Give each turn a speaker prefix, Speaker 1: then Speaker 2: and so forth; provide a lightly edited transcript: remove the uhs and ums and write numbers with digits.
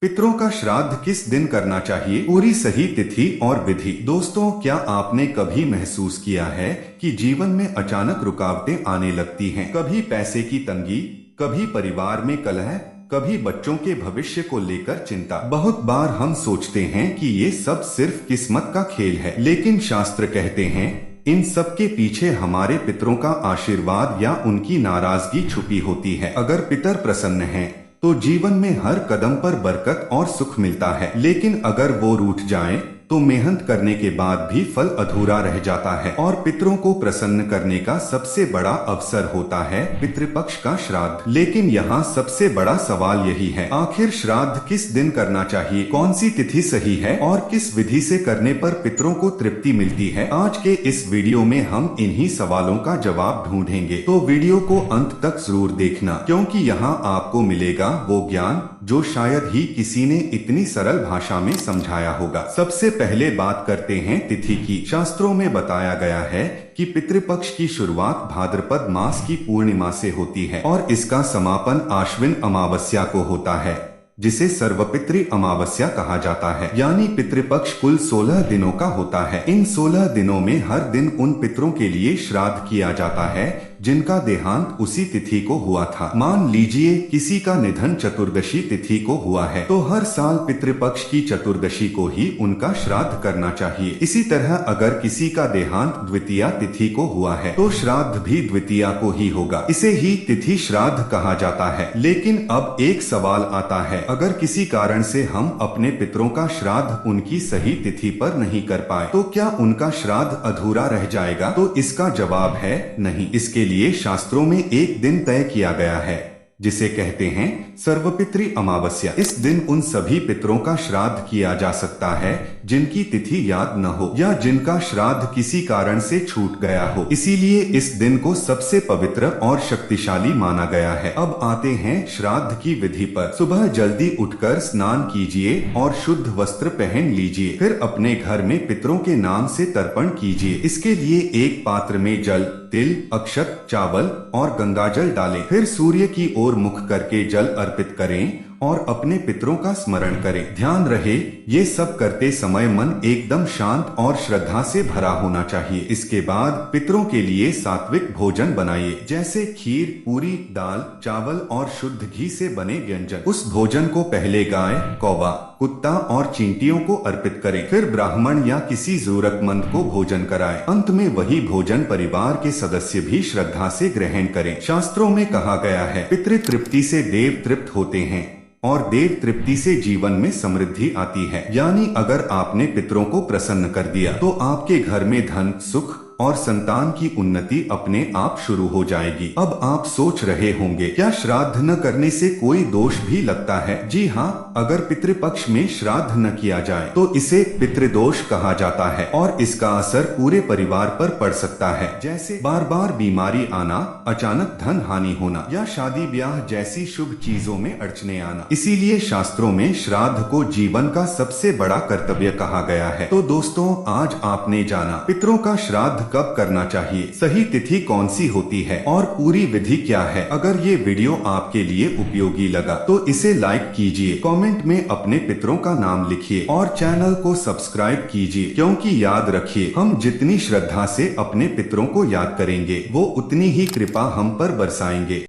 Speaker 1: पितरों का श्राद्ध किस दिन करना चाहिए, पूरी सही तिथि और विधि। दोस्तों, क्या आपने कभी महसूस किया है कि जीवन में अचानक रुकावटें आने लगती हैं? कभी पैसे की तंगी, कभी परिवार में कलह, कभी बच्चों के भविष्य को लेकर चिंता। बहुत बार हम सोचते हैं कि ये सब सिर्फ किस्मत का खेल है, लेकिन शास्त्र कहते हैं इन सब के पीछे हमारे पितरों का आशीर्वाद या उनकी नाराजगी छुपी होती है। अगर पितर प्रसन्न हैं, तो जीवन में हर कदम पर बरकत और सुख मिलता है, लेकिन अगर वो रूठ जाएं, तो मेहनत करने के बाद भी फल अधूरा रह जाता है। और पितरों को प्रसन्न करने का सबसे बड़ा अवसर होता है पितृपक्ष का श्राद्ध। लेकिन यहाँ सबसे बड़ा सवाल यही है, आखिर श्राद्ध किस दिन करना चाहिए, कौन सी तिथि सही है और किस विधि से करने पर पितरों को तृप्ति मिलती है। आज के इस वीडियो में हम इन्हीं सवालों का जवाब ढूंढेंगे, तो वीडियो को अंत तक जरूर देखना, क्योंकि यहाँ आपको मिलेगा वो ज्ञान जो शायद ही किसी ने इतनी सरल भाषा में समझाया होगा। सबसे पहले बात करते हैं तिथि की। शास्त्रों में बताया गया है कि पितृपक्ष की शुरुआत भाद्रपद मास की पूर्णिमा से होती है और इसका समापन आश्विन अमावस्या को होता है, जिसे सर्वपितृ अमावस्या कहा जाता है। यानी पितृपक्ष कुल 16 दिनों का होता है। इन 16 दिनों में हर दिन उन पितरों के लिए श्राद्ध किया जाता है जिनका देहांत उसी तिथि को हुआ था। मान लीजिए किसी का निधन चतुर्दशी तिथि को हुआ है, तो हर साल पितृपक्ष की चतुर्दशी को ही उनका श्राद्ध करना चाहिए। इसी तरह अगर किसी का देहांत द्वितीया तिथि को हुआ है, तो श्राद्ध भी द्वितीया को ही होगा। इसे ही तिथि श्राद्ध कहा जाता है। लेकिन अब एक सवाल आता है, अगर किसी कारण से हम अपने पितरों का श्राद्ध उनकी सही तिथि पर नहीं कर पाए, तो क्या उनका श्राद्ध अधूरा रह जाएगा? तो इसका जवाब है नहीं। इसके लिए शास्त्रों में एक दिन तय किया गया है, जिसे कहते हैं सर्वपितृ अमावस्या। इस दिन उन सभी पितरों का श्राद्ध किया जा सकता है जिनकी तिथि याद न हो या जिनका श्राद्ध किसी कारण से छूट गया हो। इसीलिए इस दिन को सबसे पवित्र और शक्तिशाली माना गया है। अब आते हैं श्राद्ध की विधि पर। सुबह जल्दी उठकर स्नान कीजिए और शुद्ध वस्त्र पहन लीजिए। फिर अपने घर में पितरों के नाम से तर्पण कीजिए। इसके लिए एक पात्र में जल, तिल, अक्षत, चावल और गंगाजल डालें। फिर सूर्य की ओर मुख करके जल अर्पित करें और अपने पितरों का स्मरण करें। ध्यान रहे, ये सब करते समय मन एकदम शांत और श्रद्धा से भरा होना चाहिए। इसके बाद पितरों के लिए सात्विक भोजन बनाइए, जैसे खीर, पूरी, दाल, चावल और शुद्ध घी से बने व्यंजन। उस भोजन को पहले गाय, कौवा, कुत्ता और चींटियों को अर्पित करें। फिर ब्राह्मण या किसी जरूरतमंद को भोजन कराएं। अंत में वही भोजन परिवार के सदस्य भी श्रद्धा से ग्रहण करें। शास्त्रों में कहा गया है, पितृ तृप्ति से देव तृप्त होते हैं और देव तृप्ति से जीवन में समृद्धि आती है। यानी अगर आपने पितरों को प्रसन्न कर दिया, तो आपके घर में धन, सुख और संतान की उन्नति अपने आप शुरू हो जाएगी। अब आप सोच रहे होंगे, क्या श्राद्ध न करने से कोई दोष भी लगता है? जी हाँ, अगर पितृपक्ष में श्राद्ध न किया जाए तो इसे पितृदोष कहा जाता है और इसका असर पूरे परिवार पर पड़ सकता है, जैसे बार बार बीमारी आना, अचानक धन हानि होना या शादी ब्याह जैसी शुभ चीजों में अड़चने आना। इसीलिए शास्त्रों में श्राद्ध को जीवन का सबसे बड़ा कर्तव्य कहा गया है। तो दोस्तों, आज आपने जाना पितरों का श्राद्ध कब करना चाहिए, सही तिथि कौन सी होती है और पूरी विधि क्या है। अगर ये वीडियो आपके लिए उपयोगी लगा तो इसे लाइक कीजिए, कमेंट में अपने पितरों का नाम लिखिए और चैनल को सब्सक्राइब कीजिए, क्योंकि याद रखिए, हम जितनी श्रद्धा से अपने पितरों को याद करेंगे, वो उतनी ही कृपा हम पर बरसाएंगे।